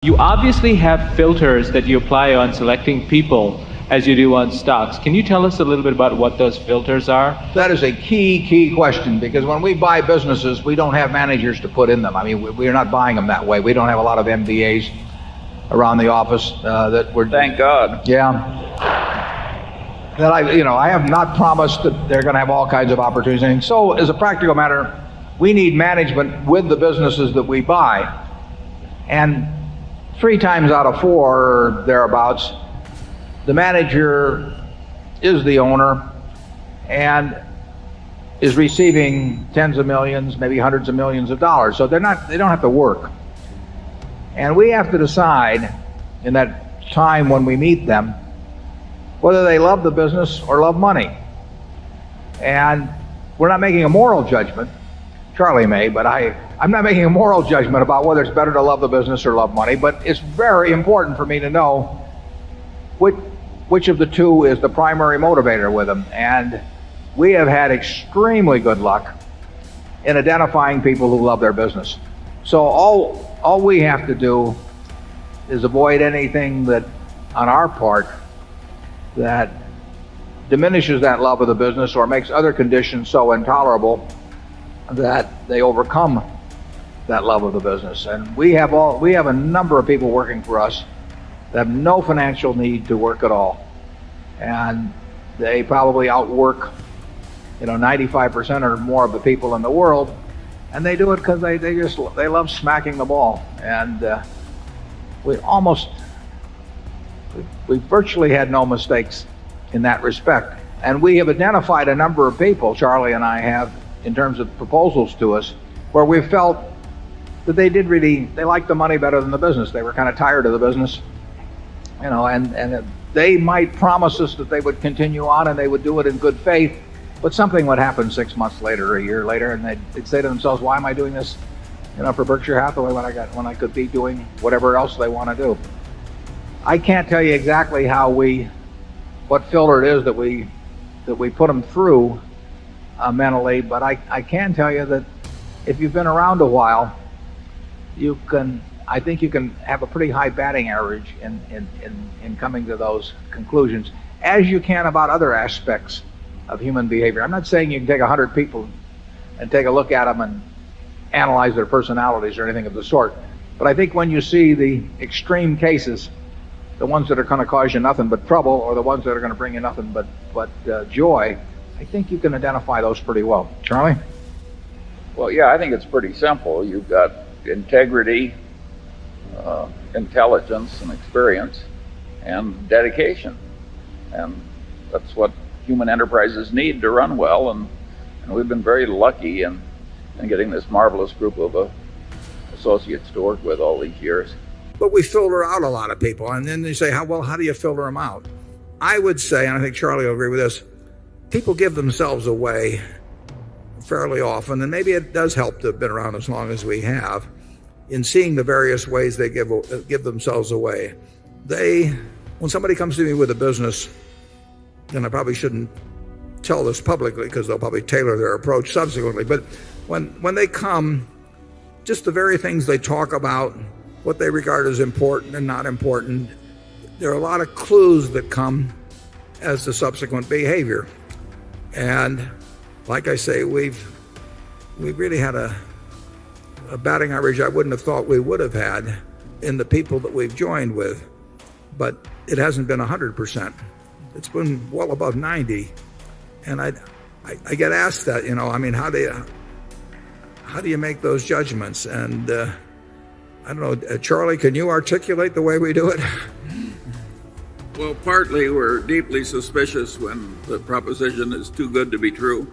You obviously have filters that you apply on selecting people as you do on stocks. Can you tell us a little bit about what those filters are? That is a key question, because when we buy businesses, we don't have managers to put in them. I mean, we're not buying them that way. We don't have a lot of MBAs around the office that we're... Thank God. Yeah. That I have not promised that they're going to have all kinds of opportunities. And so, as a practical matter, we need management with the businesses that we buy. And 3 times out of 4 or thereabouts, the manager is the owner and is receiving tens of millions, maybe hundreds of millions of dollars. So they don't have to work. And we have to decide in that time when we meet them whether they love the business or love money. And we're not making a moral judgment. Charlie may, but I'm not making a moral judgment about whether it's better to love the business or love money, but it's very important for me to know which of the two is the primary motivator with them. And we have had extremely good luck in identifying people who love their business. So all we have to do is avoid anything that, on our part, that diminishes that love of the business or makes other conditions so intolerable that they overcome that love of the business. And we have a number of people working for us that have no financial need to work at all, and they probably outwork 95% or more of the people in the world, and they do it because they love smacking the ball. And we virtually had no mistakes in that respect. And we have identified a number of people, Charlie and I have, in terms of proposals to us, where we felt that they liked the money better than the business. They were kind of tired of the business, and they might promise us that they would continue on and they would do it in good faith, but something would happen 6 months later or a year later, and they'd say to themselves, why am I doing this for Berkshire Hathaway when I could be doing whatever else they want to do? I can't tell you exactly what filter it is that we put them through mentally, but I can tell you that if you've been around a while, I think you can have a pretty high batting average in coming to those conclusions, as you can about other aspects of human behavior. I'm not saying you can take 100 people and take a look at them and analyze their personalities or anything of the sort, but I think when you see the extreme cases, the ones that are going to cause you nothing but trouble, or the ones that are going to bring you nothing but joy, I think you can identify those pretty well. Charlie? Well, yeah, I think it's pretty simple. You've got integrity, intelligence and experience, and dedication. And that's what human enterprises need to run well. And we've been very lucky in getting this marvelous group of associates to work with all these years. But we filter out a lot of people. And then they say, how do you filter them out? I would say, and I think Charlie will agree with this, people give themselves away fairly often, and maybe it does help to have been around as long as we have, in seeing the various ways they give themselves away. When somebody comes to me with a business, and I probably shouldn't tell this publicly because they'll probably tailor their approach subsequently, but when they come, just the very things they talk about, what they regard as important and not important, there are a lot of clues that come as to subsequent behavior. And like I say, we've really had a batting average I wouldn't have thought we would have had in the people that we've joined with, but it hasn't been 100%. It's been well above 90. And I get asked that, how do you make those judgments? And I don't know, Charlie, can you articulate the way we do it? Well, partly we're deeply suspicious when the proposition is too good to be true.